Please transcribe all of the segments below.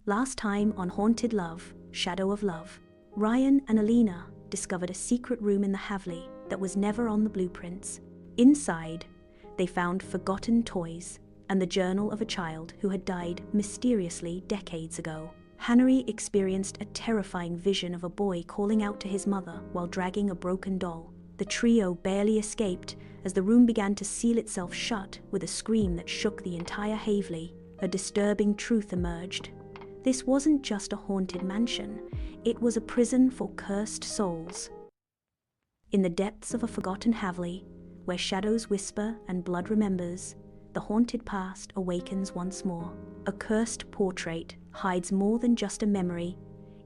Last time on Haunted Love, Shadow of Love, Ryan and Alina discovered a secret room in the haveli that was never on the blueprints. Inside, they found forgotten toys and the journal of a child who had died mysteriously decades ago. Hanari experienced a terrifying vision of a boy calling out to his mother while dragging a broken doll. The trio barely escaped as the room began to seal itself shut with a scream that shook the entire haveli. A disturbing truth emerged. This wasn't just a haunted mansion, it was a prison for cursed souls. In the depths of a forgotten haveli, where shadows whisper and blood remembers, the haunted past awakens once more. A cursed portrait hides more than just a memory.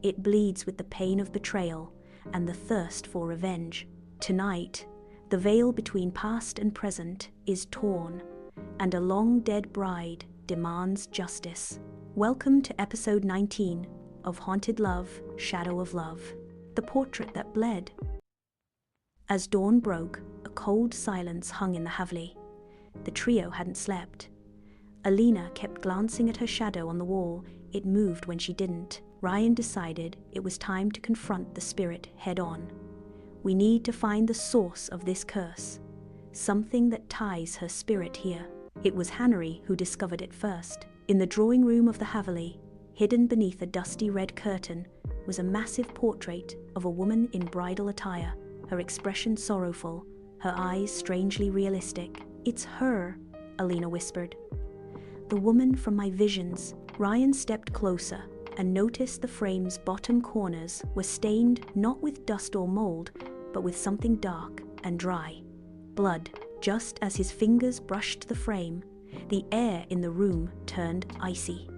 It bleeds with the pain of betrayal and the thirst for revenge. Tonight, the veil between past and present is torn, and a long-dead bride demands justice. Welcome to episode 19 of Haunted Love, Shadow of Love, the portrait that bled. As dawn broke, a cold silence hung in the haveli. The trio hadn't slept. Alina kept glancing at her shadow on the wall. It moved when she didn't. Ryan decided it was time to confront the spirit head-on. We need to find the source of this curse, something that ties her spirit here. It was Hanari who discovered it first. In the drawing room of the haveli, hidden beneath a dusty red curtain, was a massive portrait of a woman in bridal attire, her expression sorrowful, her eyes strangely realistic. "It's her," Alina whispered. "The woman from my visions." Ryan stepped closer and noticed the frame's bottom corners were stained not with dust or mold, but with something dark and dry. Blood. Just as his fingers brushed the frame, the air in the room turned icy.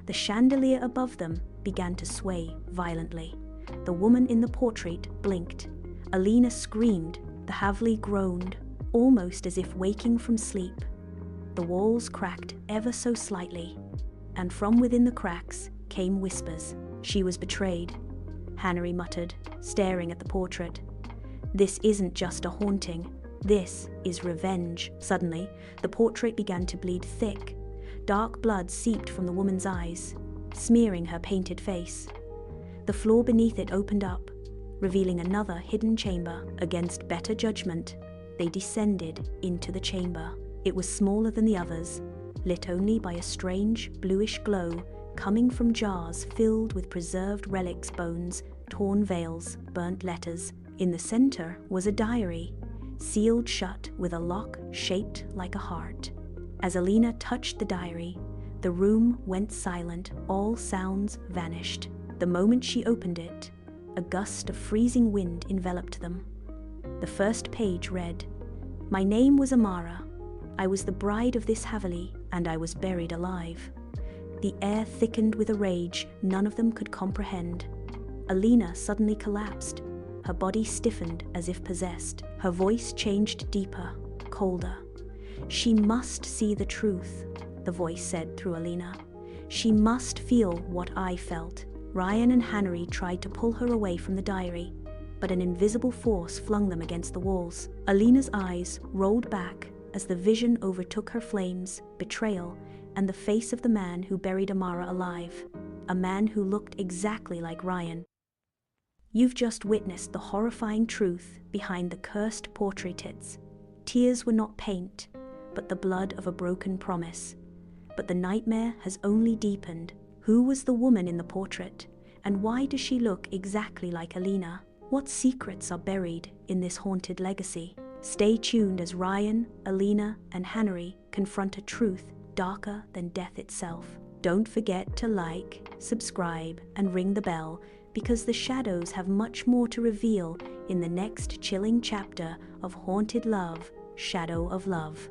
The chandelier above them began to sway violently. The woman in the portrait blinked. Alina screamed. The haveli groaned, almost as if waking from sleep. The walls cracked ever so slightly, and from within the cracks came whispers. "She was betrayed," Hanari muttered, staring at the portrait. "This isn't just a haunting. This is revenge." Suddenly, the portrait began to bleed thick. Dark blood seeped from the woman's eyes, smearing her painted face. The floor beneath it opened up, revealing another hidden chamber. Against better judgment, they descended into the chamber. It was smaller than the others, lit only by a strange bluish glow coming from jars filled with preserved relics, bones, torn veils, burnt letters. In the center was a diary, sealed shut with a lock shaped like a heart. As Alina touched the diary, the room went silent. All sounds vanished. The moment she opened it, a gust of freezing wind enveloped them. The first page read, "My name was Amara. I was the bride of this haveli, and I was buried alive." The air thickened with a rage none of them could comprehend. Alina suddenly collapsed. Her body stiffened as if possessed. Her voice changed deeper, colder. "She must see the truth," the voice said through Alina. "She must feel what I felt." Ryan and Hanari tried to pull her away from the diary, but an invisible force flung them against the walls. Alina's eyes rolled back as the vision overtook her: flames, betrayal, and the face of the man who buried Amara alive. A man who looked exactly like Ryan. You've just witnessed the horrifying truth behind the cursed portraits. Tears were not paint, but the blood of a broken promise. But the nightmare has only deepened. Who was the woman in the portrait, and why does she look exactly like Alina? What secrets are buried in this haunted legacy? Stay tuned as Ryan, Alina, and Hanari confront a truth darker than death itself. Don't forget to like, subscribe, and ring the bell, because the shadows have much more to reveal in the next chilling chapter of Haunted Love, Shadow of Love.